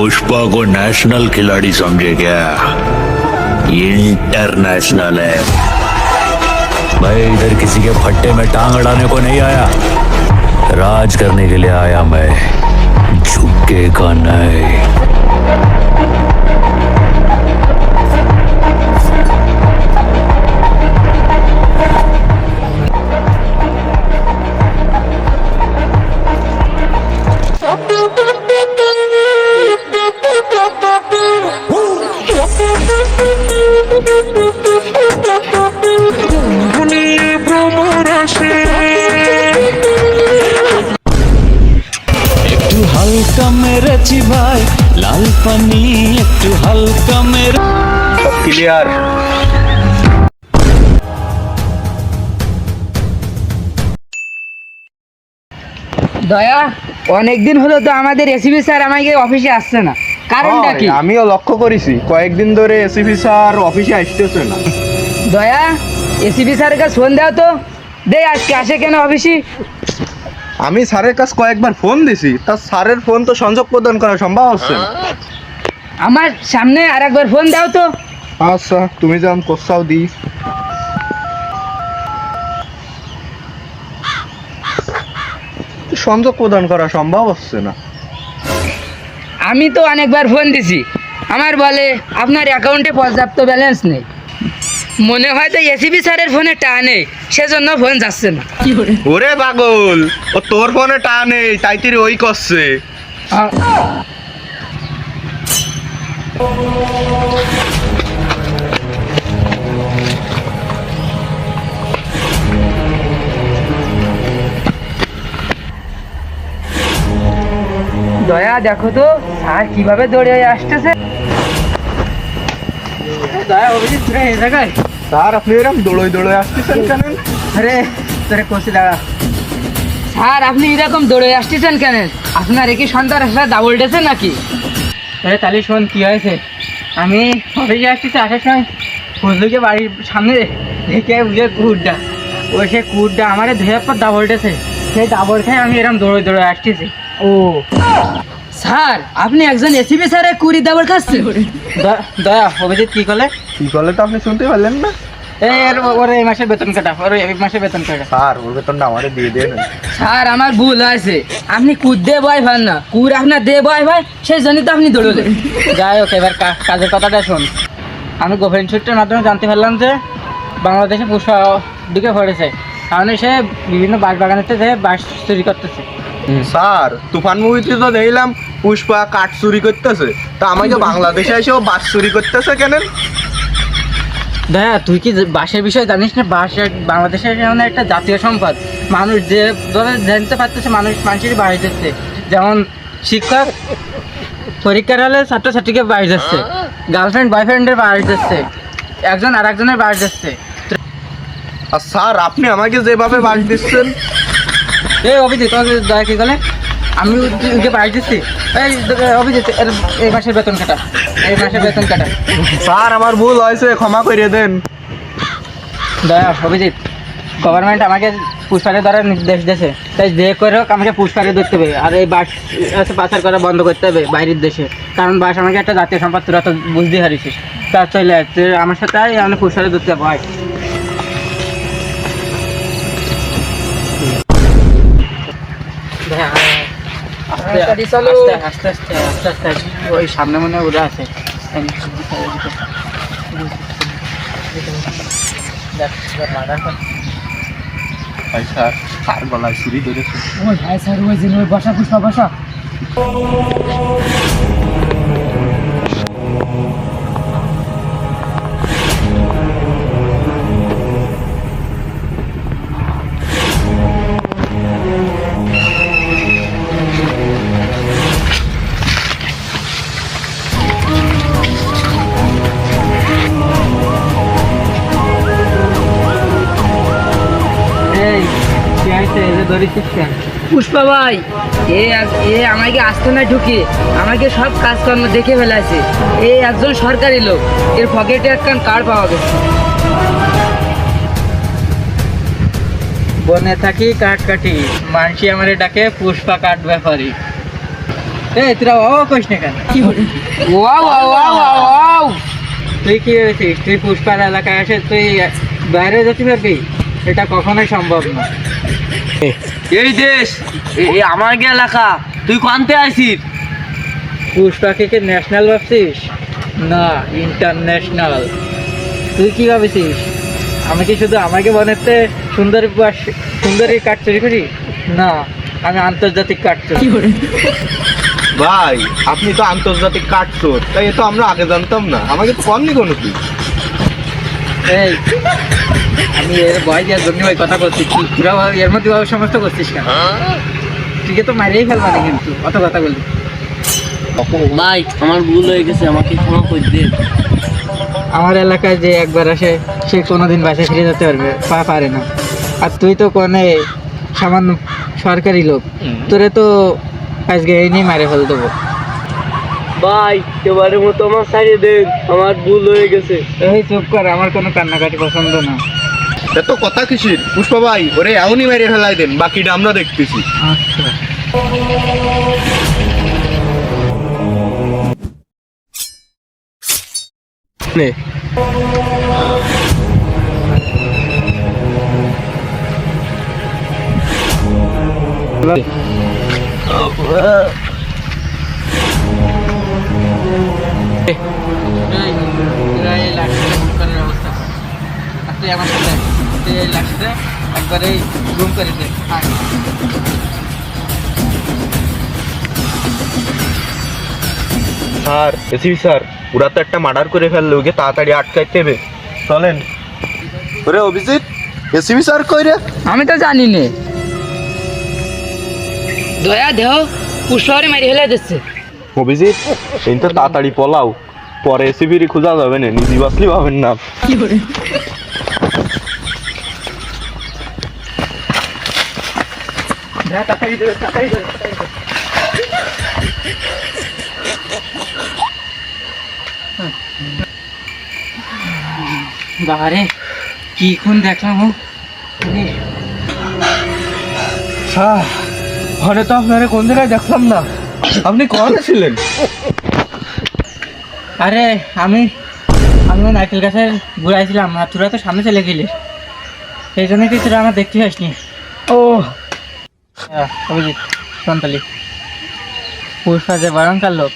पुष्पा को नेशनल खिलाड़ी समझे क्या? इंटरनेशनल है भाई। इधर किसी के फट्टे में टांग अड़ाने को नहीं आया, राज करने के लिए आया मैं, झुकेगा नहीं। একটু হালকা মেরেছি ভাই লাল পানি, একটু হালকা মেরে ক্লিয়ার। দয়া, অনেকদিন হলো তো আমাদের এসিবি স্যার আমাকে অফিসে আসছে না, কারণটা কি? আমিও লক্ষ্য করেছি কয়েকদিন ধরে এসিপি স্যার অফিসে আসতেছে না। দয়া, এসিবি স্যারের কাছে ফোন দাও তো, দে আজকে আসে কেন অফিসে? আমি স্যারের কাছে কয়েকবার ফোন দিছি, তা স্যারের ফোন তো সংযোগ প্রদান করা সম্ভব হচ্ছে না। আমার সামনে আর একবার ফোন দাও তো। আচ্ছা, তুমি যেমন কোথাও দি। সংযোগ প্রদান করা সম্ভব হচ্ছে না। আমি তো অনেকবার ফোন দিছি, আমার বলে আপনার অ্যাকাউন্টে পর্যাপ্ত ব্যালেন্স নেই। মনে হয় তো এসিবি স্যারের ফোনে টা নেই, সেজন্য ফোন যাচ্ছে না। ওরে পাগল, ও তোর ফোনে টা নেই তাই তুই ওই করছে। দয়া দেখো তো স্যার কিভাবে দৌড়ে আসতেছে। দয়া অভিজিৎ এই জায়গায়। স্যার আপনি এরকম দৌড়ই দৌড়ে আসতেছেন কেন? আরে তোরে কষি দাঁড়া। স্যার আপনি এরকম দৌড়ে আসতেছেন কেন? আপনার কি সন্তানের সাথে ডাবল ডেছে নাকি? আরে তাহলে শোন কি হয়েছে। আমি অফিসে আসতেছি, আসার সময় ফজলুকে বাড়ির সামনে দেখে বুঝে কুকুরটা, ওই সে কুকুরটা আমার ধুয়ে পর ডাবল ডেছে, সেই ডাবল খেয়ে আমি এরকম দৌড়ে দৌড়ে আসতেছি। ও স্যার, আপনি একজন এসিবি স্যারের কুড়ি ডাবল খাচ্ছেন? দয়া অভিজিৎ কি করলে? কি করলে তো আপনি শুনতে পারলেন না? ওর এই মাসের বেতন কাটা, ওর এই মাসের বেতন কাটা। স্যার ওর বেতনটা আমারে দিয়ে দেন। স্যার আমার ভুল হয়েছে, আপনি কুদ দিয়ে ভয় পান না, কুর আপনার দিয়ে ভয় ভাই, সেই জন্যই তো আপনি দৌড়লেন। যাই হোক, এবার কাজের কথাটা শোন। আমি গোপন সূত্রের মাধ্যমে জানতে পারলাম যে বাংলাদেশে পুষ্পা ঢুকে পড়েছে, কারণ সে বিভিন্ন বাঁশ বাগানেতে যে বাঁশ চুরি করতেছে। স্যার তুফান মুভিতে তো দেখলাম পুষ্পা কাঠ চুরি করতেছে, তা আমাকে বাংলাদেশে এসেও বাস চুরি করতেছে কেন? দয়া, তুই কি বাঁশের বিষয়ে জানিস না? বাঁশ বাংলাদেশের এমন একটা জাতীয় সম্পদ। মানুষ যেভাবে জানতে পারতেছে, মানুষেরই বাড়ি যাচ্ছে। যেমন শিক্ষক পরীক্ষার হলে ছাত্রছাত্রীকে বাড়ি যাচ্ছে, গার্লফ্রেন্ড বয়ফ্রেন্ডের বাড়ি যাচ্ছে, একজন আর একজনের বাড়ি যাচ্ছে। আর স্যার আপনি আমাকে যেভাবে বাস দিচ্ছেন। এই অভিজিৎ, দয়া কি বলে? আমি ওকে বাড়ি দিচ্ছি। এই অভিজিৎ, এই মাসের বেতন কাটা, এই মাসের বেতন কাটা। স্যার আমার ভুল হয়েছে, ক্ষমা করে দেন। দয়া অভিজিৎ, গভর্নমেন্ট আমাকে পুষ্পারে ধরার নির্দেশ দিয়েছে, তাই যে করে হোক আমাকে পুষ্পারে ধরতে হবে, আর এই বাস পাচার করা বন্ধ করতে হবে বাইরের দেশে। কারণ বাস আমাকে একটা জাতীয় সম্পদ, তোরা তো বুঝতে হারিয়েছিস। তার চলে আমার সাথে আমি পুষ্পারে ধরতে ভয়। আস্তে আস্তে আস্তে আস্তে ওই সামনে মনে হয় ওরা আছে। স্যার স্যার গলায় চুরি ধরেছে। ওই হ্যাঁ স্যার, ওই যে ওই বসা পুষ্পা বসা। পুষ্পা ভাই, এ আমাকে আস্তানায় ঢুকিয়ে আমাকে সব কাজকর্ম দেখে ফেলাছে। এই একজন সরকারি লোক, এর পকেটে একখান কার্ড পাওয়া গেছে। বনে থাকি কাঠ কাটি, মানসি আমারে ডাকে পুষ্পা কাঠ ব্যাপারী। এই তোরা ও কইস না কেন ওয়াও ওয়াও ওয়াও ওয়াও তুই কি হয়েছিস তুই পুষ্পার এলাকায় এসে তুই বাইরে যেতে পারবি এটা কখনোই সম্ভব না এই দেশ আমার এলাকা তুই কানতে আসিস পুষ্পাকে কি ন্যাশনাল ভাবছিস না ইন্টারন্যাশনাল তুই কি ভাবছিস আমি কি শুধু আমাকে বানাতে সুন্দরী কাঠ চুরি করি না আমি আন্তর্জাতিক কাঠ চুরি ভাই আপনি তো আন্তর্জাতিক কাঠ চোর, তাই এ তো আমরা আগে জানতাম না, আমাকে তো কমনি কোনো কি। এই আমি এর ভয় দেওয়ার জন্য ওই কথা করছিস তোরা এর মধ্যে সমস্ত করছিস কেন তুই তো মারিয়েই ফেলবা না কিন্তু অত কথা বলবি ভাই আমার ভুল হয়ে গেছে, আমাকে ক্ষমা করে দে। আমার এলাকায় যে একবার আসে সে কোনোদিন বাসায় ফিরে যেতে পারে না, আর তুই তো কোনে সামান্য সরকারি লোক, তোরে তো আজকে এই নিয়ে মারে ফেল দেবো। ভাই এবারের মতো আমার সাইডে দেন, আমার ভুল হয়ে গেছে। এই চুপ কর, আমার কোনো কান্নাকাটি পছন্দ না। এত কথা কিসির পুষ্পা ভাই, ওরে এমনই মেরে ফেলাই দেন, বাকিটা আমরা দেখতেছি। আচ্ছা নে তুই আমার সাথে লাস্টে একবারে রুম করে দে। স্যার এসিবি স্যার, ওরা তো একটা মার্ডার করে ফেললো, ওকে তাড়াতাড়ি আটকাইতে হবে, চলেন। ওরে অভিজিৎ, এসিবি স্যার কই রে? আমি তো জানি নে দয়া দেহ পুষ্পারে মারি ফেলে দিচ্ছে। অভিজিৎ এই তো তাড়াতাড়ি পলাও, পরে এসিবিরই খোঁজা যাবে না, নিজে বাসলি পাবেন না। বাবারে কি কোন দেখলাম স্যার ঘরে তো আপনারা কোন জায়গায় দেখলাম না, আপনি কোথায় ছিলেন? আরে আমি নারকেল গাছের ঘুরাইছিলাম আর তোরা তো সামনে চলে গেলি, সেই জন্য কি তোরা আমার দেখতে আসনি। ও অভিজিৎ সন্তালি পুষ্পা যে ভয়ঙ্কর লোক,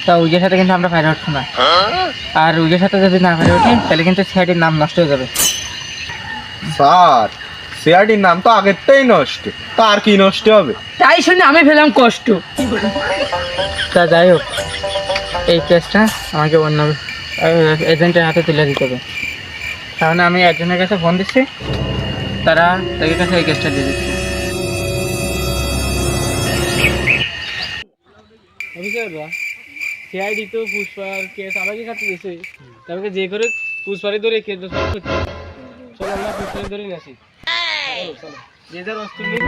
তা উইজের সাথে কিন্তু আমরা ফাইরে উঠবো না, আর উইজের সাথে যদি না ফাইরে উঠি তাহলে কিন্তু সিআইডির নাম নষ্ট হয়ে যাবে। স্যার সিআরডির নাম তো আগেরটাই নষ্ট, তা আর কি নষ্ট হবে? তাই শুনে আমি ফেলাম কষ্ট। তা যাই হোক, এই কেসটা আমাকে অন্য এজেন্টের হাতে তুলে দিতে হবে, তাহলে আমি একজনের কাছে ফোন দিচ্ছি, তারা তাদের কাছে এই কেসটা দিয়ে দিচ্ছে। সিআইডি তো পুষ্পার কেস আমাকে কাছে দিয়েছে, আমাকে যে করে পুষ্পারে ধরে কেস চলো আমরা পুষ্পারে ধরে নিয়ে আসি। চলো যে যার অস্ত্র নিয়ে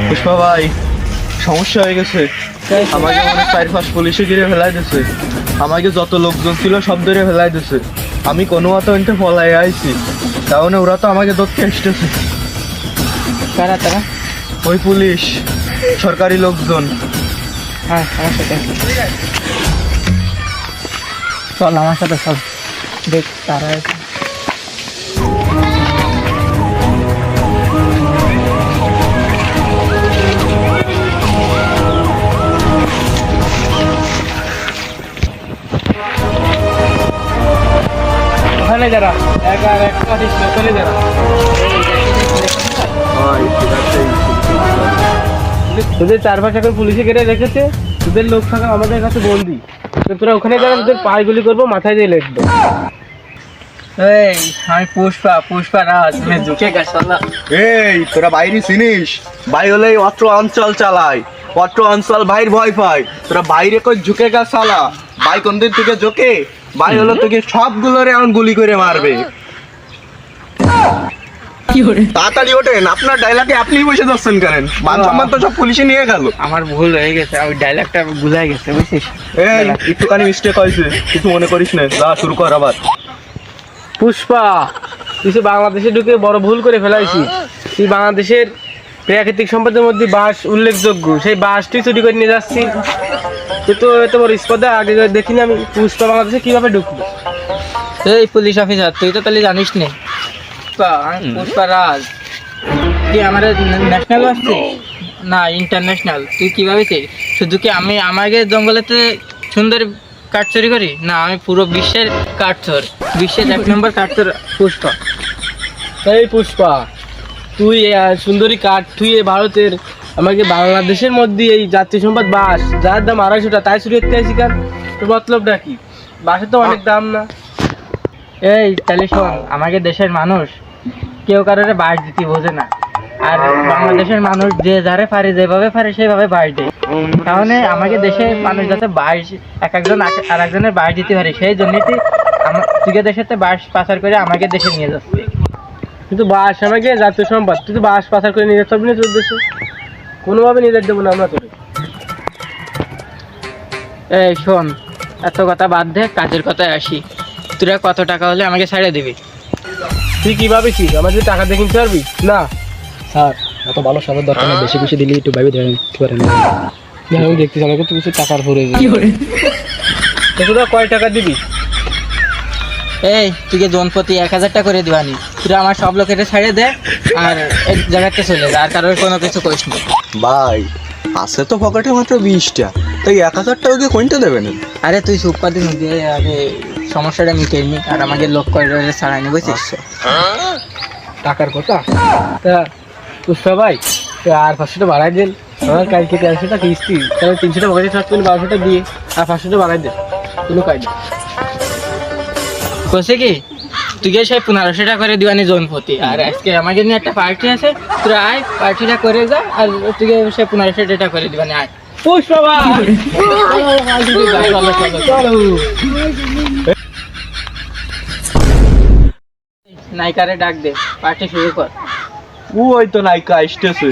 পুষ্পা ভাই সমস্যা হয়ে গেছে, আমাকে অনেক 4-5 পুলিশে ঘিরে ফেলাই দিছে, আমাকে যত লোকজন ছিল সব ধরে ফেলাই দিছে, আমি কোনো মতো এনতে ফলাই আইছি, তাহলে ওরা তো আমাকে ধরতে এসেছে। তারা তারা ওই পুলিশ সরকারি লোকজন। হ্যাঁ আমার সাথে চল, আমার সাথে চল, দেখ তারা ওখানে যারা ওখানে যারা তোদের 4-5 এখন পুলিশে ঘিরে রেখেছে, তোদের লোক থাকা আমাদের কাছে বন্দি, তো তোরা ওখানে যারা তোদের পায়ে গুলি করবো, মাথায় দিয়ে লিখবো। এই আমি পুষ্পা রাজ তুমি ঝুঁকে গেছো না। এই তোরা বাইরে চিনিস, ভাই হলে অত্র অঞ্চল চালায়, অত্র অঞ্চল ভাইয়ের ভয় পায়, তোরা বাইরে কই ঝুঁকে গা চালা, ভাই কোন দিন থেকে ঝুঁকে, ভাই হলো তোকে সবগুলোরে এমন গুলি করে মারবে। তাড়াতাড়ি ওঠেন, আপনার ডায়লগে আপনিই বসে যাচ্ছেন কেন? মান সম্মান তো সব পুলিশে নিয়ে গেল। আমার ভুল হয়ে গেছে, ওই ডায়লগটা ভুলাই গেছে বুঝছিস। এই একটুখানি মিস্টেক হয়েছে, কিছু মনে করিস না, যা শুরু কর আবার। পুষ্পা, তুই সে বাংলাদেশে ঢুকে বড় ভুল করে ফেলাইছি। তুই বাংলাদেশের প্রাকৃতিক সম্পদের মধ্যে বাঁশ উল্লেখযোগ্য, সেই বাঁশটি চুরি করে নিয়ে যাচ্ছি। তুই তো এত বড় স্পর্ধা আগে দেখিনি আমি। পুষ্পা বাংলাদেশে কিভাবে ঢুকবো? এই পুলিশ অফিসার, তুই তো তাহলে জানিস নে। আমি পুষ্পা রাজ। তুই আমার ন্যাশনাল আসছে না ইন্টারন্যাশনাল? তুই কিভাবে চিনিস? শুধু কি আমি আমাকে জঙ্গলেতে সুন্দর কাঠ চুরি করি? না, আমি পুরো বিশ্বের কাঠ চোর, বিশ্বের 1 নম্বর কাঠ চোর পুষ্পা। এই পুষ্পা, তুই সুন্দরী কাঠ থুয়ে ভারতের আমাকে বাংলাদেশের মধ্যে এই জাতীয় সম্পদ বাঁশ, যার দাম 250 টাকা, তাই চুরি করতে আসি কেন? তোর মতলবটা কি? বাঁশের তো অনেক দাম না? এই তাহলে শোন, আমাকে দেশের মানুষ কেউ কারোর বাস দিতে বোঝে না, আর বাংলাদেশের মানুষ যে যারে পারে যেভাবে পারে সেভাবে বাস দেয়। তাহলে আমাকে দেশের মানুষ যাতে বাস এক একজন আর একজনের বাস দিতে পারে, সেই জন্যই তুই দেশের বাস পাচার করে আমাকে দেশে নিয়ে যাচ্ছে। কিন্তু বাঁশ আমাকে জাতীয় সম্পদ, তুই তো বাঁশ পাচার করে নিয়ে যাচ্ছি না তোর দেশে। কোনোভাবে নিয়ে যেতে দেবো না আমরা তোরে। এই শোন, এত কথা বাদ দে, কাজের কথায় আসি। তোরা কত টাকা হলে আমাকে ছাড়িয়ে দিবি? তুই কিভাবে ছিস? আমার যদি টাকা দিয়ে কিনতে পারবি না? স্যার এত ভালো সাজার দরকার নেই, বেশি বেশি দিলে একটু ভাবে দেখতে পারেন। আমি দেখতেছি আমাকে তুই কিছু টাকার পরে তোরা কয় টাকা দিবি? এই তুই জনপ্রতি 1000 টাকা করে দিবানি। তোরা আমার সব লোকের ছাড়িয়ে দে আর এক জায়গাতে চলে যা, আর কারোর কোনো কিছু কইস না। ভাই আছে তো পকেটে মাত্র 20টা, তাই 1000 টাকা কোনটা দেবেন? আরে তুই চুপ পাতি দিয়ে আগে সমস্যাটা মিটিয়ে নি, আর আমাকে লোক করে ছাড়াই নি বুঝছিস। টাকার কথা তা পুষ্পা ভাই, তো আর 500 টাকা বাড়াই দেন। আমার কালকে 300 টাকা কিস্তি, তাহলে 300 টাকা বাড়াই থাকবেন, 1200 টাকা দিয়ে আর 500 টাকা বাড়াই দেন, কোনো কায়দা। বলছে কি তুই গিয়ে সেই 1500 টাকা করে দিবানি জনপ্রতি, আর আজকে আমাকে নিয়ে একটা পার্টি আছে, তোরা আয় পার্টিটা করে যা, আর তুই সেই 1500 টাকা করে দিবানি। আয় পুষ্পা ভাই, নায়িকারে ডাক দে, পার্টি শুরু কর। ওই তো নায়িকা আসতেছে।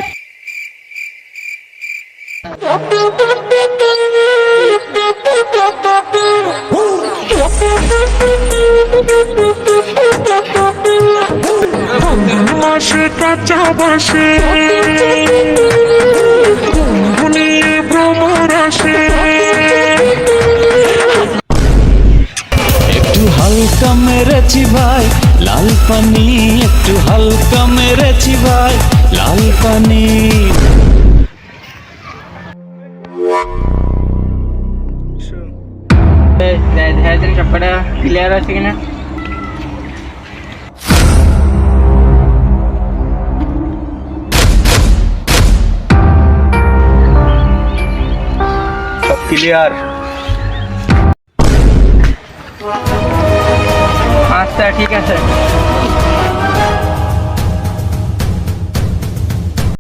বাঁশে কাঁচা বাঁশে ভুলিয়ে ভ্রমর আসে। একটু হালকা মেরেছি ভাই লাল পানি, একটু হালকা মেরেছি ভাই লাল পানি। সবকটা ক্লিয়ার আছে কিনা? সব ক্লিয়ার। আচ্ছা ঠিক আছে।